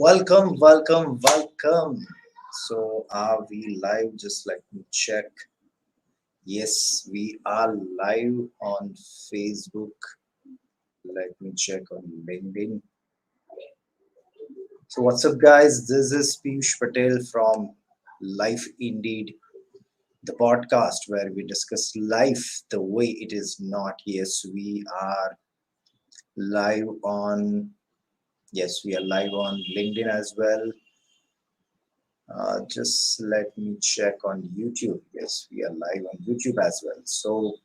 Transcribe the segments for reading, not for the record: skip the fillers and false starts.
Welcome. So, are we live? Just let me check. Yes, we are live on Facebook. Let me check on LinkedIn. So, what's up, guys? This is Piyush Patel from Life Indeed, the podcast where we discuss life the way it is not. We are live on. Yes, we are live on LinkedIn as well. Just let me check on YouTube. Yes, we are live on YouTube as well. So,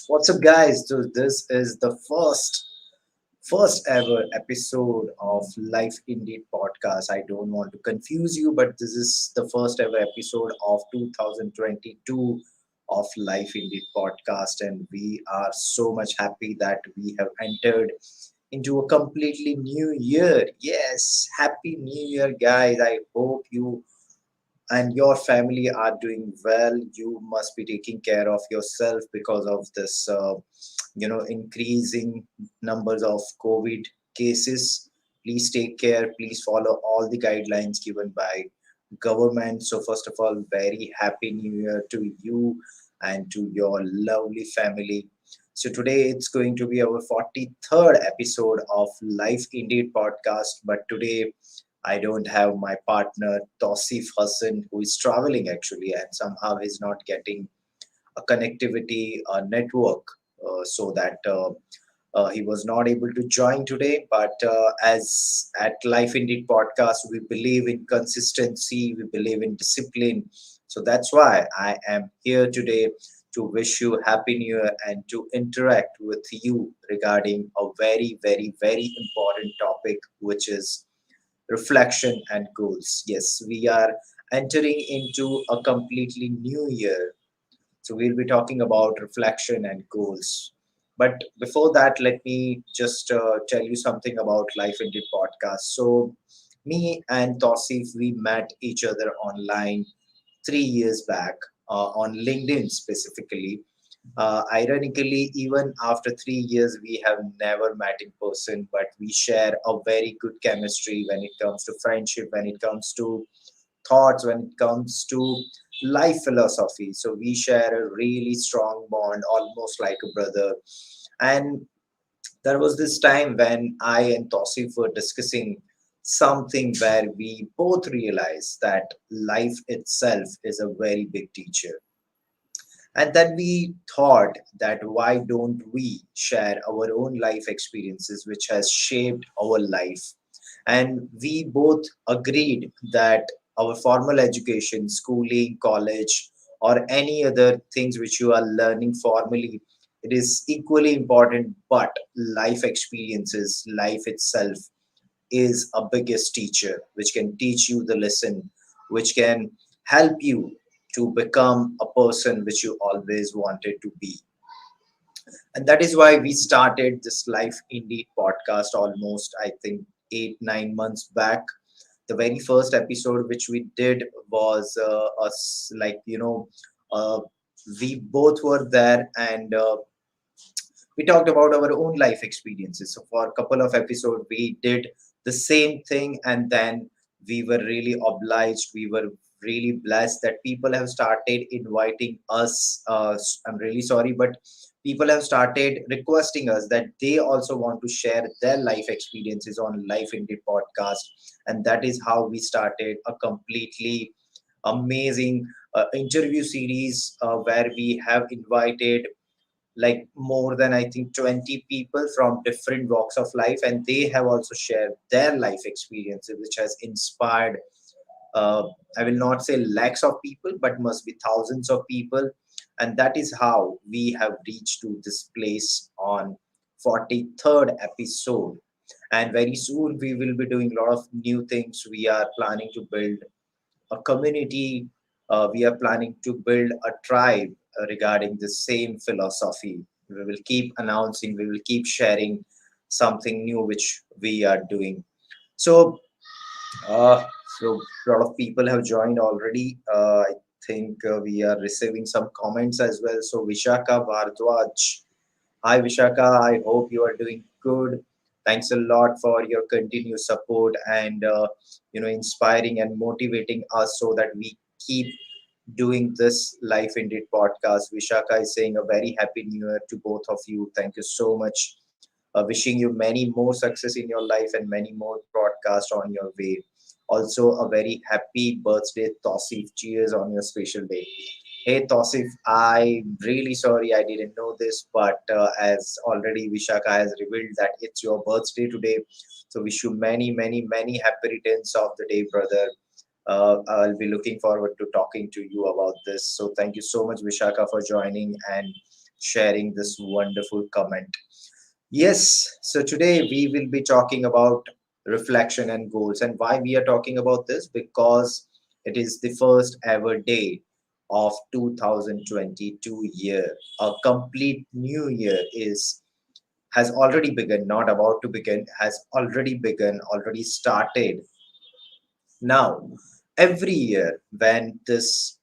what's up, guys? So this is the first ever episode of Life Indeed podcast. I don't want to confuse you, but this is the first ever episode of 2022 of Life Indeed podcast, and we are so much happy that we have entered into a completely new year. Yes, happy new year, guys. I hope you and your family are doing well. You must be taking care of yourself because of this increasing numbers of COVID cases. Please take care. Please follow all the guidelines given by government. So first of all, very happy new year to you and to your lovely family. So today it's going to be our 43rd episode of Life Indeed podcast. But today I don't have my partner Tosif Hassan, who is traveling actually, and somehow he's not getting a connectivity network, so that he was not able to join today. But as at Life Indeed podcast, we believe in consistency, we believe in discipline. So that's why I am here today to wish you happy new year and to interact with you regarding a very important topic, which is reflection and goals. Yes, we are entering into a completely new year. So we'll be talking about reflection and goals. But before that, let me just tell you something about Life Indeed podcast. So me and Tosif, we met each other online 3 years back, on LinkedIn specifically. Ironically, even after 3 years, we have never met in person, but we share a very good chemistry when it comes to friendship, when it comes to thoughts, when it comes to life philosophy. So we share a really strong bond, almost like a brother. And there was this time when I and Tosif were discussing something where we both realized that life itself is a very big teacher. And then we thought that why don't we share our own life experiences which has shaped our life. And we both agreed that our formal education, schooling, college, or any other things which you are learning formally, it is equally important, but life experiences, life itself is a biggest teacher which can teach you the lesson, which can help you to become a person which you always wanted to be. And that is why we started this Life Indeed podcast almost, I think, 8 9 months back. The very first episode which we did was us, like, uh, we both were there, and we talked about our own life experiences. So for a couple of episodes, we did the same thing, and then we were really obliged. We were really blessed that people have started inviting us. I'm really sorry, but people have started requesting us that they also want to share their life experiences on Life Indeed podcast, and that is how we started a completely amazing interview series where we have invited like more than I think 20 people from different walks of life, and they have also shared their life experiences, which has inspired. Uh, I will not say lakhs of people, but must be thousands of people, and that is how we have reached to this place on 43rd episode. And very soon we will be doing a lot of new things. We are planning to build a community. We are planning to build a tribe regarding the same philosophy. We will keep announcing, we will keep sharing something new which we are doing. So, uh, so a lot of people have joined already. I think we are receiving some comments as well. So, Vishaka Bhardwaj. Hi, Vishaka. I hope you are doing good. Thanks a lot for your continued support and inspiring and motivating us so that we keep doing this Life Indeed podcast. Vishaka is saying a very happy new year to both of you. Thank you so much. Wishing you many more success in your life and many more broadcasts on your way. Also, a very happy birthday, Tosif. Cheers on your special day. Hey Tosif, I'm really sorry I didn't know this, but as already Vishaka has revealed that it's your birthday today, so wish you many, many, many happy returns of the day, brother. I'll be looking forward to talking to you about this. So thank you so much, Vishaka, for joining and sharing this wonderful comment. Yes, so today we will be talking about reflection and goals. And why we are talking about this? Because it is the first ever day of 2022 year. A complete new year is has already begun, not about to begin, has already begun, already started. Now, every year when this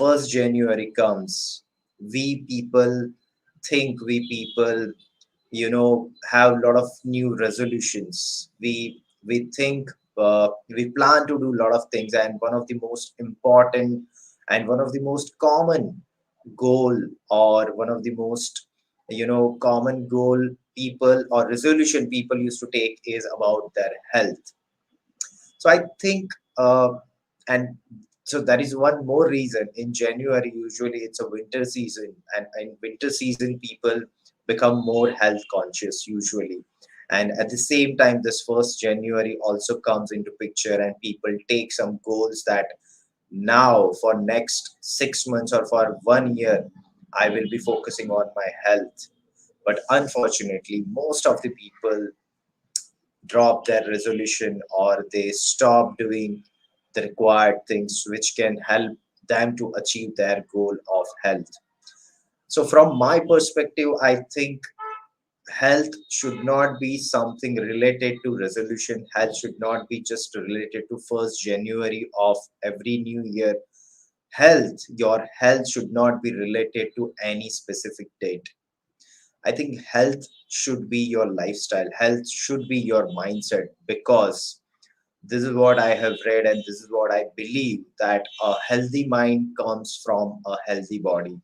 1st January comes, we people have a lot of new resolutions. We think, we plan to do a lot of things, and one of the most important and one of the most common goal, or one of the most common goal people or resolution people used to take is about their health. So I think, and so that is one more reason. In January, usually it's a winter season, and in winter season, people become more health conscious usually. And at the same time, this 1st January also comes into picture, and people take some goals that now for next 6 months or for 1 year, I will be focusing on my health. But unfortunately, most of the people drop their resolution, or they stop doing the required things which can help them to achieve their goal of health. So from my perspective, I think health should not be something related to resolution. Health should not be just related to 1st January of every new year. Your health should not be related to any specific date. I think health should be your lifestyle. Health should be your mindset, because this is what I have read and this is what I believe, that a healthy mind comes from a healthy body.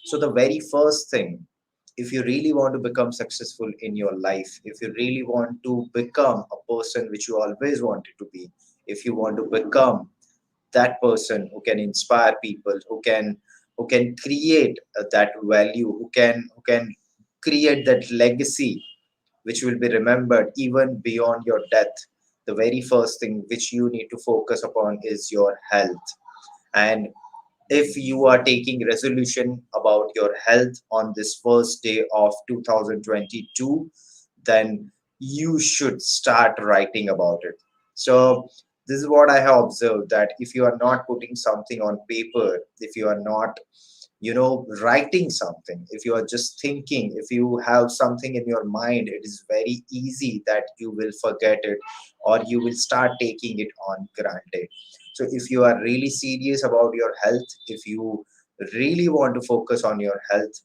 So, the very first thing, if you really want to become successful in your life, if you really want to become a person which you always wanted to be, if you want to become that person who can inspire people, who can create that value, who can create that legacy which will be remembered even beyond your death, the very first thing which you need to focus upon is your health. And if you are taking resolution about your health on this first day of 2022, then you should start writing about it. So this is what I have observed, that if you are not putting something on paper, if you are not writing something, if you are just thinking, if you have something in your mind, it is very easy that you will forget it, or you will start taking it on granted. So if you are really serious about your health, if you really want to focus on your health,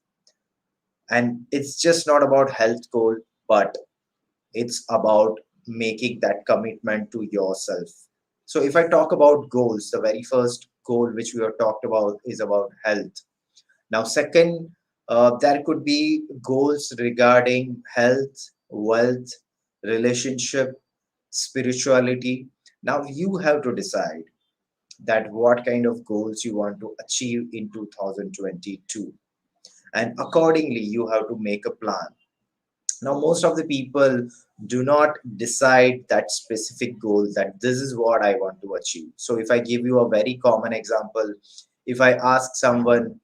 and it's just not about health goal, but it's about making that commitment to yourself. So if I talk about goals, the very first goal which we have talked about is about health. Now, second, there could be goals regarding health, wealth, relationship, spirituality. Now, you have to decide that what kind of goals you want to achieve in 2022. And accordingly, you have to make a plan. Now, most of the people do not decide that specific goal, that this is what I want to achieve. So, if I give you a very common example, if I ask someone,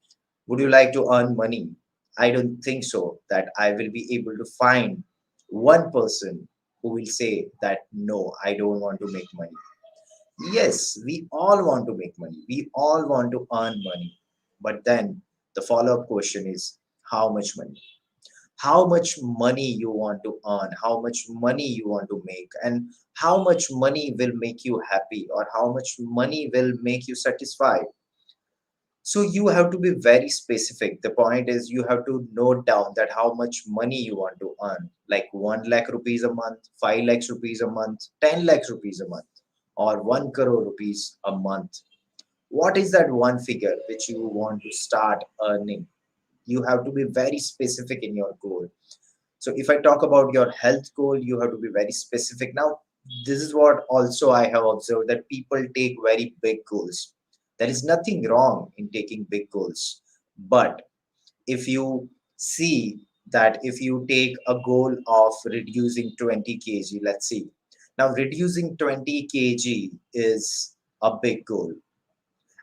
would you like to earn money? I don't think so that I will be able to find one person who will say that no, I don't want to make money. Yes, we all want to make money. We all want to earn money. But then the follow up question is, how much money? How much money you want to earn, how much money you want to make, and how much money will make you happy, or how much money will make you satisfied. So you have to be very specific. The point is you have to note down that how much money you want to earn, like 1 lakh rupees a month, 5 lakhs rupees a month, 10 lakhs rupees a month, or 1 crore rupees a month. What is that one figure which you want to start earning? You have to be very specific in your goal. So if I talk about your health goal, you have to be very specific. Now, this is what also I have observed, that people take very big goals. There is nothing wrong in taking big goals. But if you see that if you take a goal of reducing 20 kg, let's see. Now, reducing 20 kg is a big goal,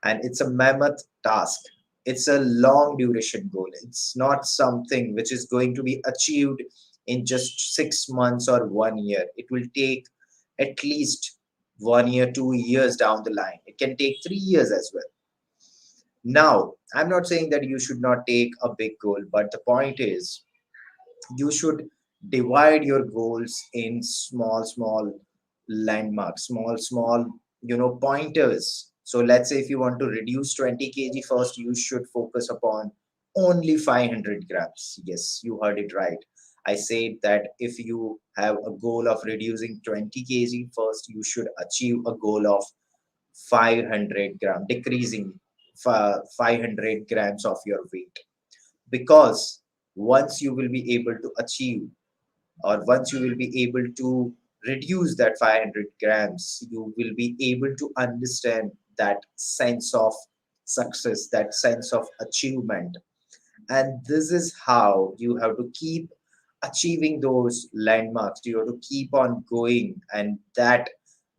and it's a mammoth task. It's a long duration goal. It's not something which is going to be achieved in just 6 months or 1 year. It will take at least 1 year, 2 years down the line. It can take 3 years as well. Now, I'm not saying that you should not take a big goal, but the point is you should divide your goals in small landmarks, small pointers. So let's say if you want to reduce 20 kg, first you should focus upon only 500 grams. Yes, you heard it right. I said that if you have a goal of reducing 20 kg, first you should achieve a goal of 500 gram, decreasing 500 grams of your weight. Because once you will be able to achieve, or once you will be able to reduce that 500 grams, you will be able to understand that sense of success, that sense of achievement. And this is how you have to keep achieving those landmarks. You have to keep on going, and that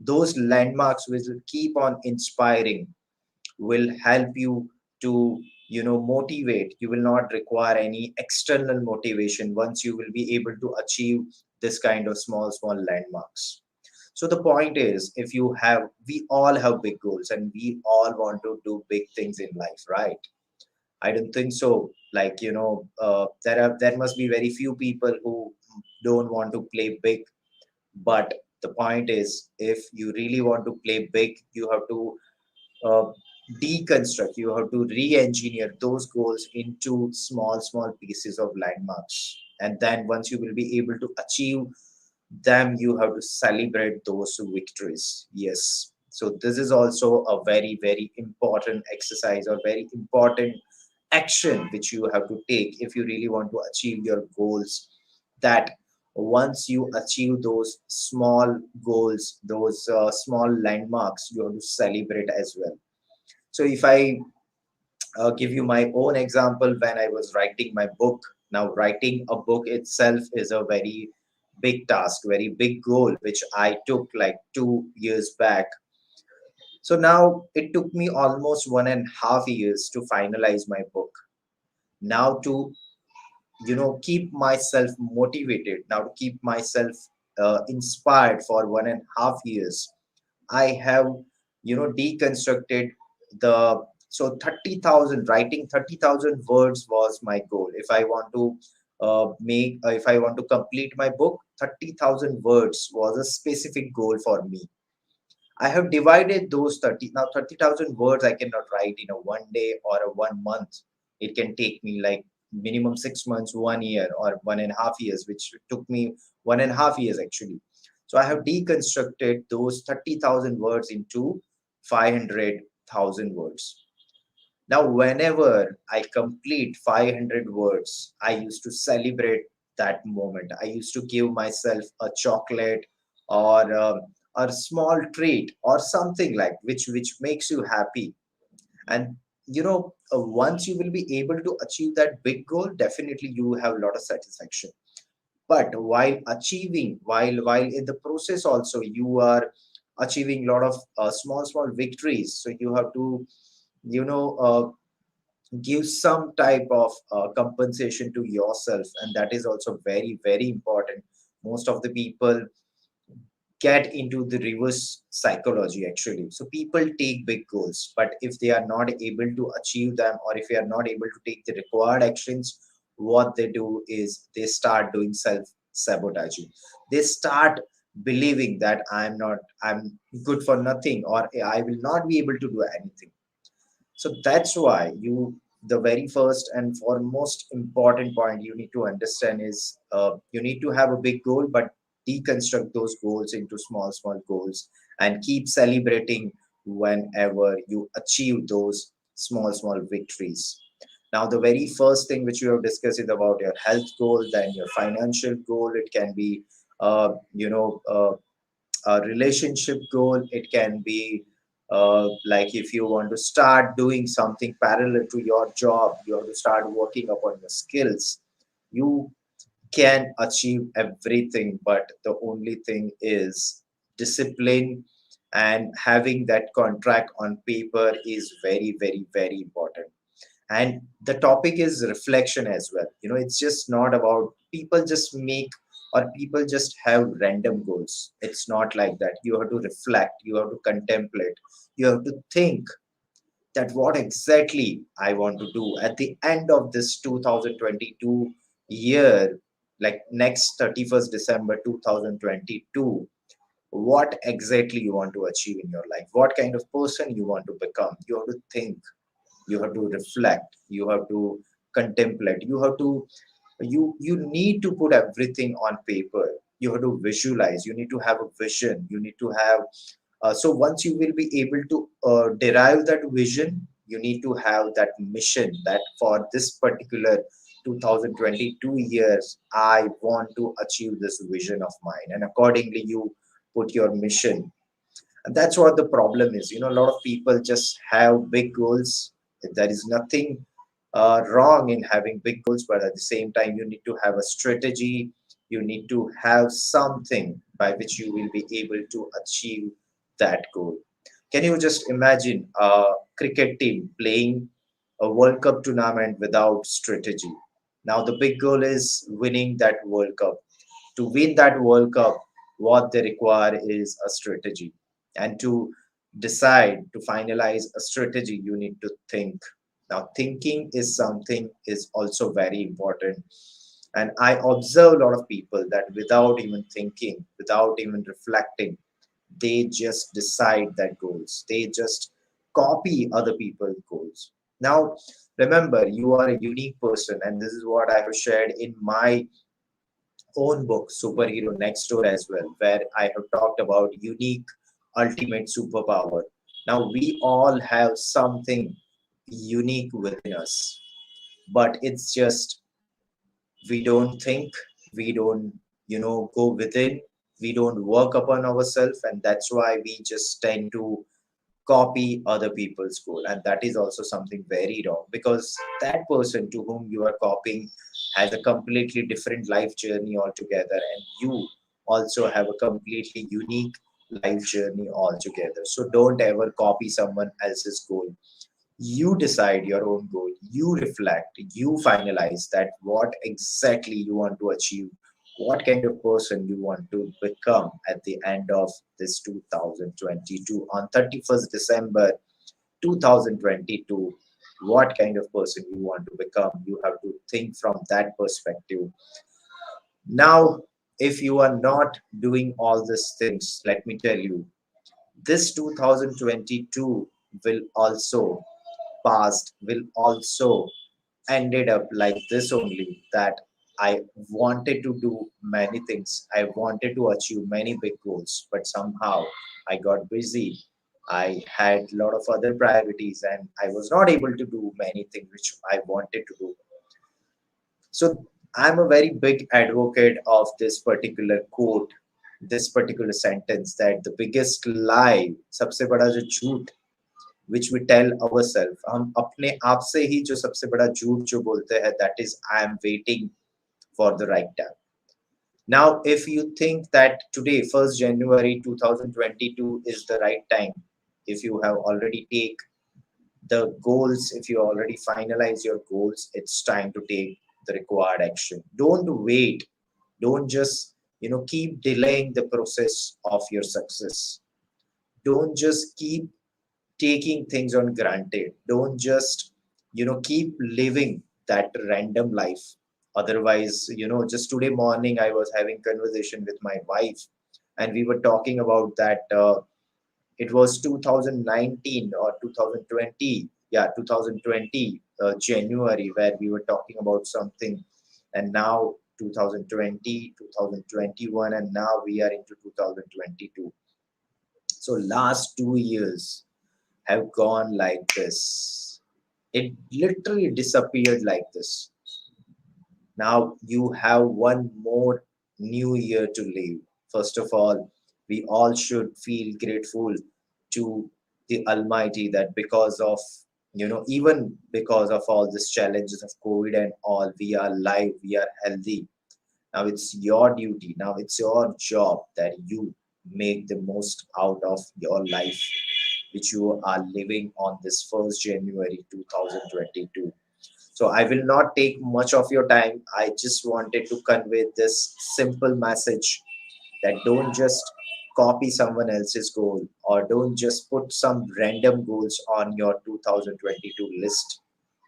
those landmarks will keep on inspiring, will help you to motivate. You will not require any external motivation once you will be able to achieve this kind of small landmarks. So the point is, if you have we all have big goals, and we all want to do big things in life, right? I don't think so. Like, there must be very few people who don't want to play big. But the point is, if you really want to play big, you have to uh, deconstruct, you have to re-engineer those goals into small pieces of landmarks. And then once you will be able to achieve them, you have to celebrate those victories. Yes, so this is also a very important exercise, or very important action which you have to take if you really want to achieve your goals. That once you achieve those small goals, those small landmarks, you have to celebrate as well. So if I give you my own example, when I was writing my book. Now, writing a book itself is a very big task, very big goal, which I took like 2 years back. So now it took me almost 1.5 years to finalize my book. Now, to keep myself motivated, now to keep myself inspired for 1.5 years, I have, deconstructed the so 30,000, writing 30,000 words was my goal. If I want to if I want to complete my book, 30,000 words was a specific goal for me. I have divided those 30. Now 30,000 words I cannot write in a 1 day or a 1 month. It can take me like minimum 6 months, 1 year, or 1.5 years, which took me 1.5 years actually. So I have deconstructed those 30,000 words into 500,000 words. Now, whenever I complete 500 words, I used to celebrate that moment. I used to give myself a chocolate, or a small treat, or something like which makes you happy. And once you will be able to achieve that big goal, definitely you have a lot of satisfaction. But while achieving, while in the process also, you are achieving a lot of small victories. So you have to you know uh, give some type of compensation to yourself, and that is also very important. Most of the people get into the reverse psychology actually. So people take big goals, but if they are not able to achieve them, or if they are not able to take the required actions, what they do is they start doing self sabotaging. They start believing that I'm good for nothing, or I will not be able to do anything. So that's why the very first and foremost important point you need to understand is you need to have a big goal, but deconstruct those goals into small goals and keep celebrating whenever you achieve those small victories. Now, the very first thing which we have discussed is about your health goal, then your financial goal. It can be, a relationship goal. It can be like if you want to start doing something parallel to your job, you have to start working upon your skills. You can achieve everything, but the only thing is discipline, and having that contract on paper is very important. And the topic is reflection as well. It's just not about people just make or people just have random goals. It's not like that. You have to reflect, you have to contemplate, you have to think that what exactly I want to do at the end of this 2022 year, like next 31st December 2022. What exactly you want to achieve in your life, what kind of person you want to become. You have to think, you have to reflect, you have to contemplate, you need to put everything on paper. You have to visualize, you need to have a vision, you need to have so once you will be able to derive that vision, you need to have that mission that for this particular 2022 years I want to achieve this vision of mine, and accordingly you put your mission. And that's what the problem is. A lot of people just have big goals. There is nothing wrong in having big goals, but at the same time, you need to have a strategy. You need to have something by which you will be able to achieve that goal. Can you just imagine a cricket team playing a World Cup tournament without strategy? Now, the big goal is winning that World Cup. To win that World Cup, what they require is a strategy. And to decide, to finalize a strategy, you need to think. Now, thinking is something is also very important. And I observe a lot of people that without even thinking, without even reflecting, they just decide that goals. They just copy other people's goals. Now, remember, you are a unique person, and this is what I have shared in my own book, Superhero Next Door, as well, where I have talked about unique ultimate superpower. Now, we all have something unique within us, but it's just we don't think, we don't, go within, we don't work upon ourselves, and that's why we just tend to copy other people's goal, and that is also something very wrong, because that person to whom you are copying has a completely different life journey altogether, and you also have a completely unique life journey altogether. So don't ever copy someone else's goal. You decide your own goal, you reflect, you finalize that what exactly you want to achieve, what kind of person you want to become at the end of this 2022 on 31st December 2022. What kind of person you want to become, you have to think from that perspective. Now, if you are not doing all these things, let me tell you, this 2022 will also past, will also ended up like this only, that I wanted to do many things, I wanted to achieve many big goals, but somehow I got busy. I had a lot of other priorities and I was not able to do many things which I wanted to do. So I'm a very big advocate of this particular quote, this particular sentence, that the biggest lie, सबसे बड़ा जो झूठ which we tell ourselves, हम अपने आप से ही जो सबसे बड़ा झूठ जो बोलते हैं, that is I am waiting for the right time. Now, if you think that today, 1st January 2022 is the right time, if you have already take the goals, if you already finalize your goals, it's time to take the required action. Don't wait. Don't just, keep delaying the process of your success. Don't just keep taking things on granted. Don't just, keep living that random life. Otherwise, just today morning I was having conversation with my wife, and we were talking about that it was 2019 or 2020 yeah, 2020 January, where we were talking about something, and now 2020, 2021, and now we are into 2022. So last 2 years have gone like this. It literally disappeared like this. Now you have one more new year to live. First of all, we all should feel grateful to the Almighty that because of, even because of all these challenges of COVID and all, we are alive, we are healthy. Now it's your duty, now it's your job that you make the most out of your life, which you are living on this 1st January 2022. So I will not take much of your time. I just wanted to convey this simple message that don't just copy someone else's goal, or don't just put some random goals on your 2022 list.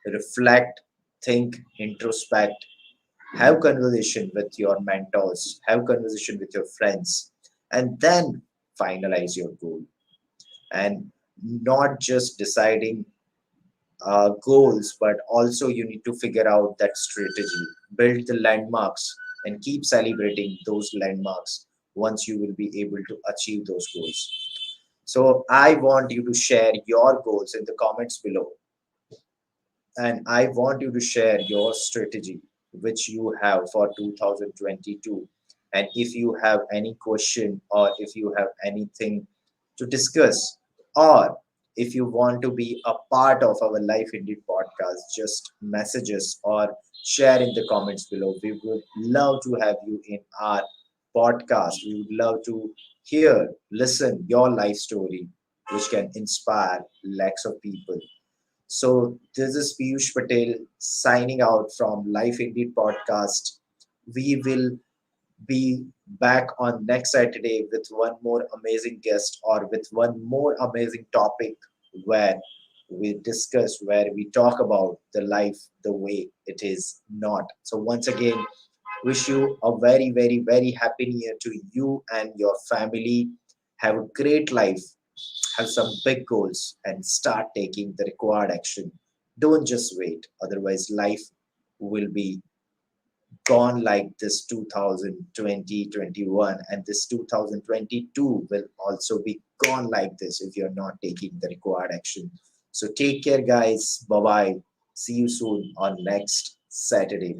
Reflect, think, introspect, have conversation with your mentors, have conversation with your friends, and then finalize your goal. And not just deciding goals, but also you need to figure out that strategy, build the landmarks, and keep celebrating those landmarks once you will be able to achieve those goals. So I want you to share your goals in the comments below, and I want you to share your strategy which you have for 2022. And if you have any question, or if you have anything to discuss, or if you want to be a part of our Life Indeed podcast, just message us or share in the comments below. We would love to have you in our podcast. We would love to hear, listen your life story, which can inspire lakhs of people. So this is Piyush Patel signing out from Life Indeed podcast. We will be back on next Saturday with one more amazing guest, or with one more amazing topic, where we discuss, where we talk about the life the way it is not. So once again, wish you a very, very, very happy new year to you and your family. Have a great life, have some big goals, and start taking the required action. Don't just wait, otherwise, life will be gone like this 2020 21, and this 2022 will also be gone like this if you're not taking the required action. So take care, guys. Bye bye. See you soon on next Saturday.